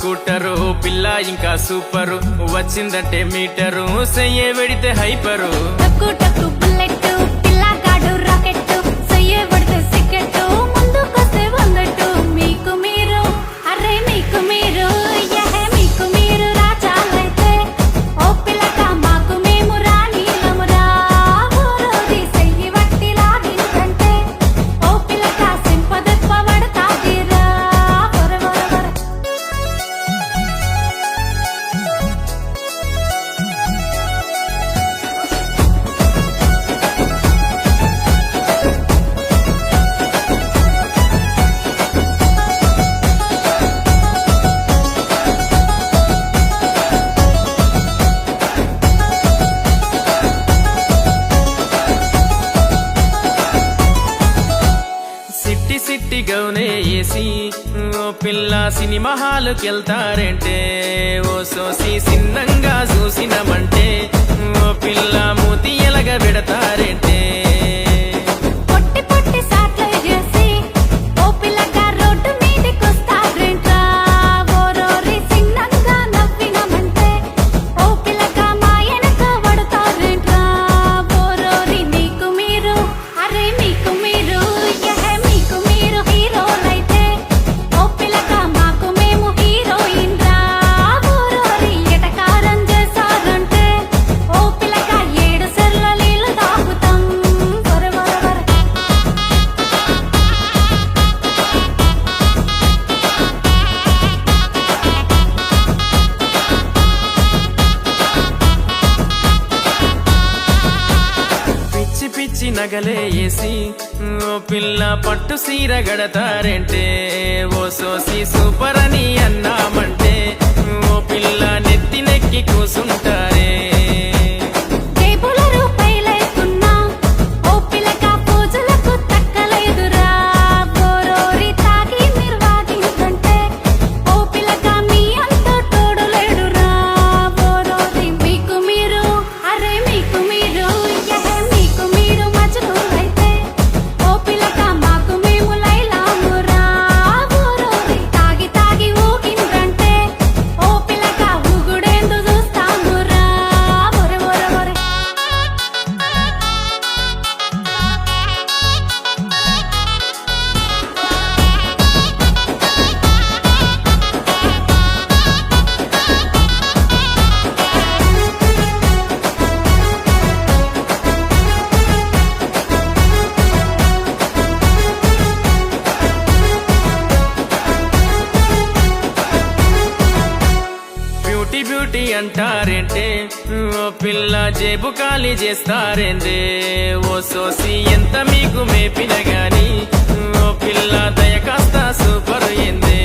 scooter పిల్ల ఇంకా super వచ్చిందంటే మీటరు సెయ్యే వెడితే హైపరు టక్కు టక్కు బుల్లెట్ పిల్లగాడు రాకెట్ సయ్యే పడితే సికెట్ ముందుకొస్తే వందట్టు మీకు మీరు అరే మీకు మీరు యహే మీకు మీరు రాజాలైతే ఓ పిల్లక మాకు మేము రాణీలమురా ఊరోది సెయ్యి వట్టి లాగిందంటే ఓ పిల్లక సింపదెప్ప పడతాదిరా వర వర వర సిట్టి సిట్టి గౌనే ఏసి ఓ పిల్ల సినిమా హాలుకెళ్తారంటే ఓ సోసి సిన్నంగా చూసినమంటే ఓ పిల్ల మూతి ఎలగ పెడతారంటే పొట్టి పొట్టి సాట్లు చేసి ఓ పిల్లగా రోడ్డు మీదకొస్తారేంట్రా ఓరోరి సిన్నంగా నవ్వినమంటే ఓ పిల్లగా మా వెనక పడతారేంట్రా ఓరోరి మీకు మీరు అరే మీకు మీరు యహే మీకు మీరు హీరోలైతే ఓ పిల్లగా మాకు మేము హీరోయిన్ రా ఓరోరి ఎటకారం చేశారంటే ఓ పిల్లగా ఏడు సెర్ల నీళ్ళు తాగుతాం వర వర వర పిచ్చి పిచ్చి నగలే ఏసి ఓ పిల్ల పట్టు సీర గడతారంటే ఓ సోసి సూపర్ అని అన్నామంటే ఓ పిల్ల నెత్తి నెక్కి కూసుంటారే జేబుల రూపాయలైతున్నా ఓ పిల్లగా పూజలకు తక్కలేదురా ఓరోరి తాగి నిర్వాగిందంటే ఓ పిల్లగా మీ అంత తోడు లేడురా ఓరోరి మీకు మీరు అరే మీకు మీరు యహే మీకు మీరు మజనూలైతే ఓ పిల్లగా మాకు మేము లైలామురా ఓరోరి తాగి తాగి ఊగిందంటే ఓ పిల్లగా ఊగుడేందు చూస్తామురా వర వర వర బ్యూటీ బ్యూటీ అంటారేంటే ఓ పిల్ల జేబు ఖాళీ చేస్తారేందే ఓ సోసి ఎంత మీకు మేపిన గాని ఓ పిల్ల దయ కాస్త సూపర్ ఏందే